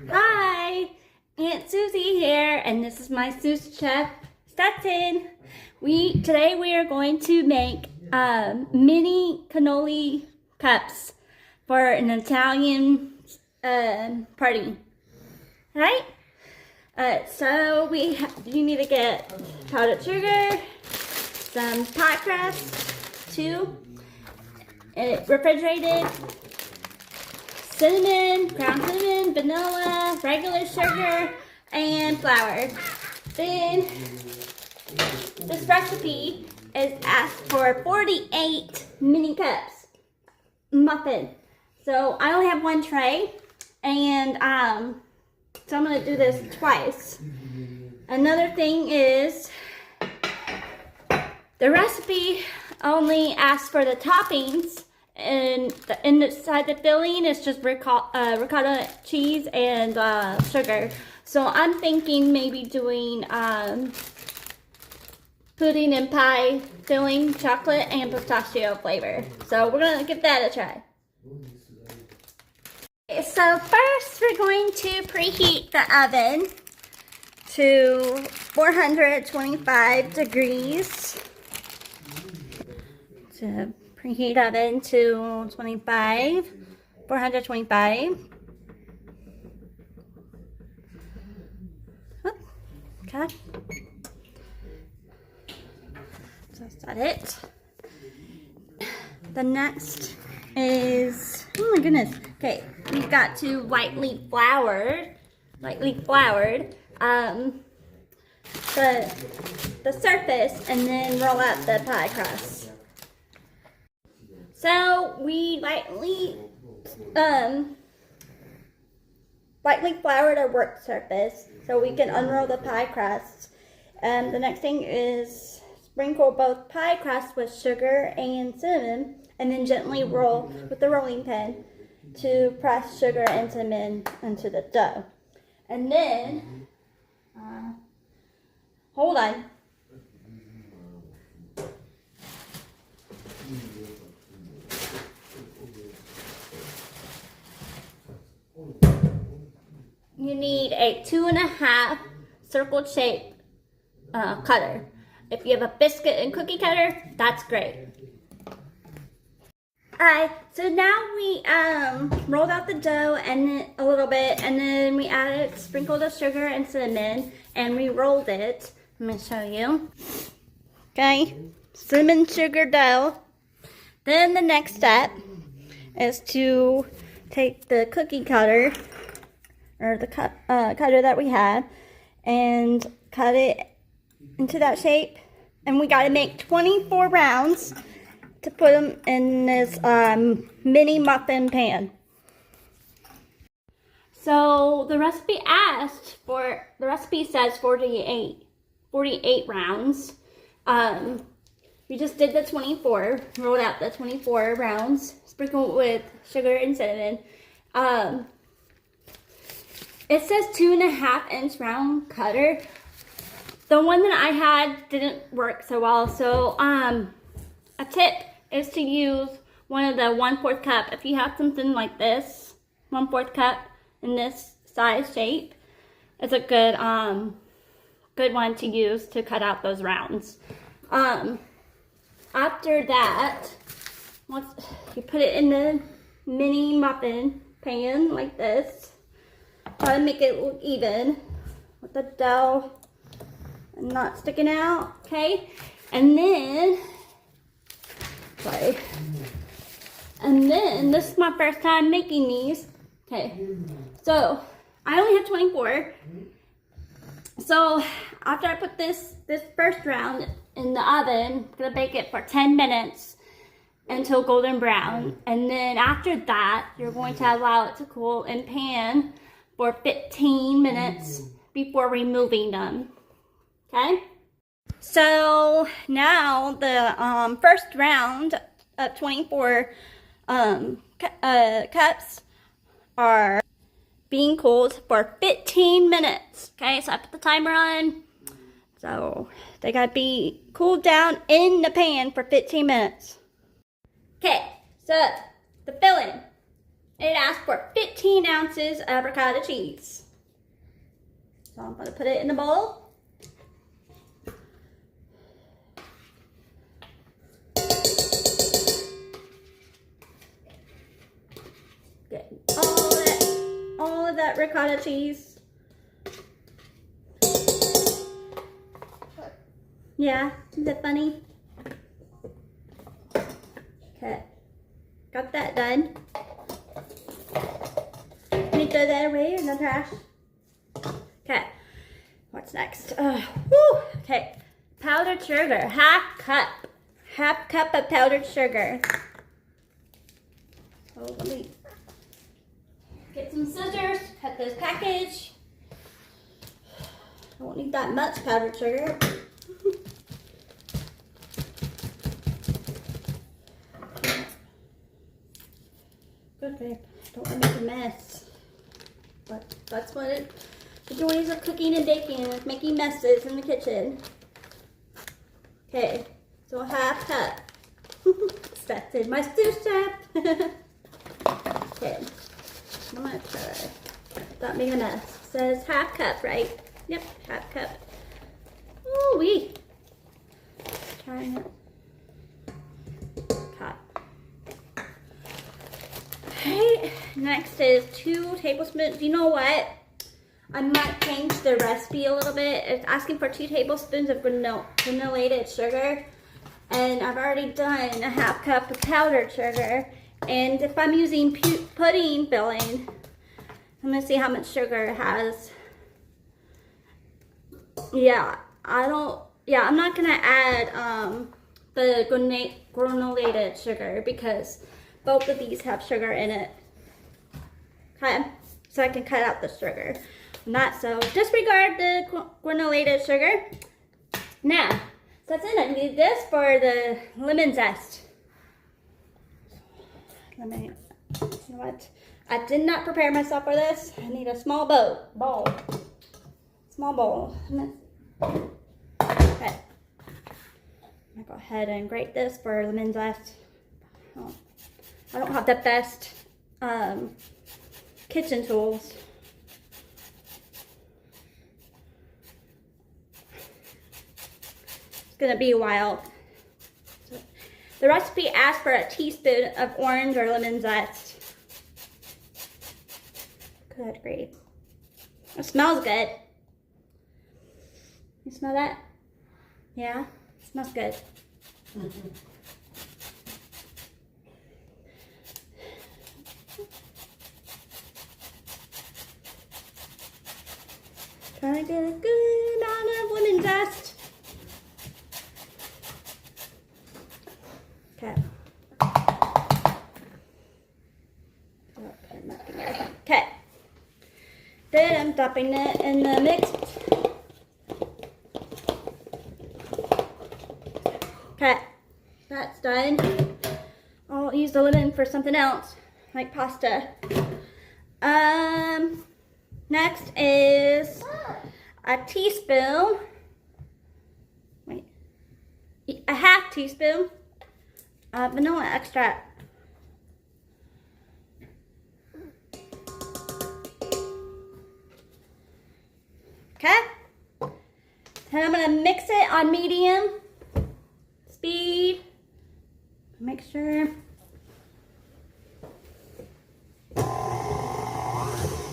Hi, Aunt Susie here, and this is my sous chef, Stetson. Today we are going to make mini cannoli cups for an Italian party. Right? So you need to get powdered sugar, some pie crust, refrigerated, cinnamon, ground cinnamon, vanilla, regular sugar, and flour. Then this recipe is asked for 48 mini cups muffin. So I only have one tray, and so I'm gonna do this twice. Another thing is the recipe only asks for the toppings. And inside the filling is just ricotta cheese and sugar. So I'm thinking maybe doing pudding and pie filling, chocolate and pistachio flavor. So we're gonna give that a try. Okay, so first we're going to preheat the oven to 425 degrees. So preheat oven to 425. Oh, okay. So that's it. The next is, oh my goodness. Okay, we've got to lightly floured the surface and then roll out the pie crust. So we lightly floured our work surface so we can unroll the pie crust. The next thing is sprinkle both pie crust with sugar and cinnamon, and then gently roll with the rolling pin to press sugar and cinnamon into the dough. And then, hold on. You need a 2.5 circle shape cutter. If you have a biscuit and cookie cutter, that's great. Alright, so now we rolled out the dough and a little bit, and then we sprinkled the sugar and cinnamon, and we rolled it. I'm going to show you. Okay, cinnamon sugar dough. Then the next step is to take the cookie cutter, or the cutter that we had, and cut it into that shape. And we got to make 24 rounds to put them in this mini muffin pan. So the recipe says 48 rounds. We just did the 24, rolled out the 24 rounds, sprinkled with sugar and cinnamon. It says 2.5-inch round cutter. The one that I had didn't work so well, so a tip is to use one of the 1/4 cup. If you have something like this, 1/4 cup in this size shape, it's a good one to use to cut out those rounds. After that, once you put it in the mini muffin pan like this, try to make it look even with the dough and not sticking out, okay? And then, this is my first time making these. Okay, so I only have 24. So after I put this first round in the oven, I'm gonna bake it for 10 minutes until golden brown. And then after that, you're going to allow it to cool in pan for 15 minutes before removing them. Okay? So now the first round of 24 cups are being cooled for 15 minutes. Okay, so I put the timer on. So they gotta be cooled down in the pan for 15 minutes. Okay, so the filling. It asked for 15 ounces of ricotta cheese. So I'm gonna put it in the bowl. Get all of that ricotta cheese. Yeah, is that funny? Okay, got that done. Can you throw that away in the trash? Okay, what's next? Okay, powdered sugar, half cup of powdered sugar. So let me get some scissors, cut this package. I won't need that much powdered sugar. Good babe, don't want to make a mess. But that's what the joys of cooking and baking is, making messes in the kitchen. Okay, so half cup. That's in my stew strap. Okay, I'm gonna try. Not making a mess. It says half cup, right? Yep, half cup. Ooh wee. Trying it. Okay, next is 2 tablespoons. You know what? I might change the recipe a little bit. It's asking for 2 tablespoons of granulated sugar. And I've already done a half cup of powdered sugar. And if I'm using pudding filling, I'm gonna see how much sugar it has. Yeah, I'm not gonna add the granulated sugar because both of these have sugar in it. Okay, so I can cut out the sugar. Not so disregard the granulated sugar. Now, so that's it. I need this for the lemon zest. You know what? I did not prepare myself for this. I need a small bowl. Small bowl. Okay. I'm gonna go ahead and grate this for lemon zest. I don't have the best kitchen tools. It's gonna be a while. The recipe asks for a teaspoon of orange or lemon zest. Good grief. It smells good. You smell that? Yeah? It smells good. Trying to get a good amount of lemon zest. Okay. Okay. Then I'm dumping it in the mix. Okay. That's done. I'll use the lemon for something else, like pasta. Next is a teaspoon, a half teaspoon of vanilla extract. Okay, and I'm gonna mix it on medium speed. Make sure.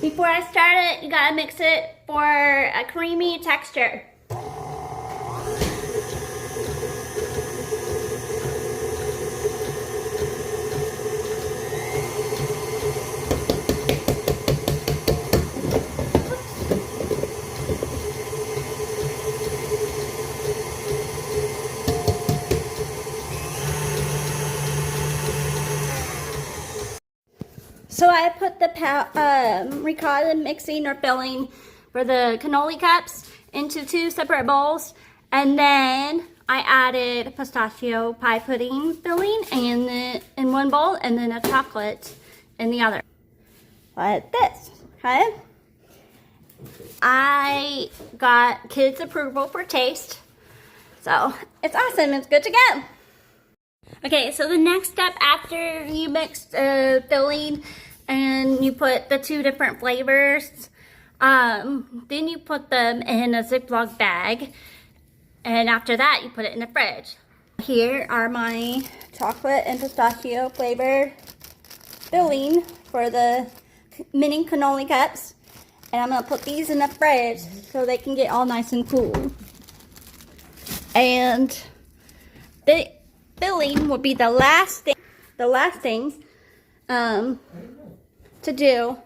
Before I start it, you gotta mix it for a creamy texture. So I put the ricotta mixing or filling for the cannoli cups into 2 separate bowls, and then I added pistachio pie pudding filling in one bowl, and then a chocolate in the other. Like this, okay? I got kids' approval for taste, so it's awesome. It's good to go. Okay, so the next step after you mix filling and you put the 2 different flavors. Then you put them in a Ziploc bag, and after that you put it in the fridge. Here are my chocolate and pistachio flavored filling for the mini cannoli cups, and I'm gonna put these in the fridge so they can get all nice and cool. And the filling will be the last thing to do.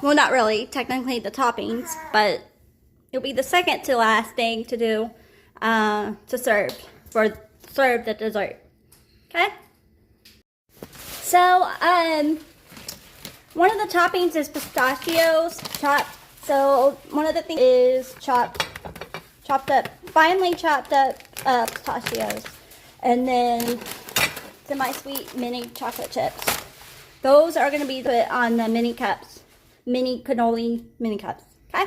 Well, not really, technically the toppings, but it'll be the second to last thing to do to serve the dessert. Okay? So, one of the toppings is pistachios chopped. So, one of the things is finely chopped up pistachios. And then semi-sweet mini chocolate chips. Those are going to be put on the mini cannoli mini cups. Okay?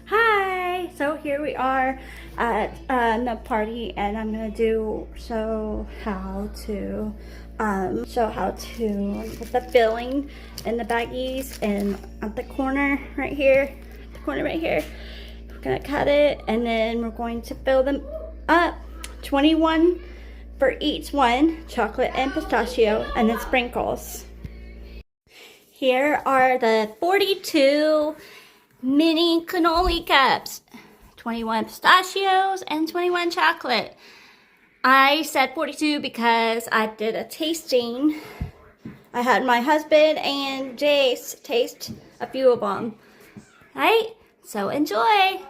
Hi! So here we are at the party, and I'm going to show how to put the filling in the baggies, and at the corner right here, we're going to cut it, and then we're going to fill them up. 21 for each one, chocolate and pistachio, and then sprinkles. Here are the 42 mini cannoli cups. 21 pistachios and 21 chocolate. I said 42 because I did a tasting. I had my husband and Jace taste a few of them. Right? So enjoy!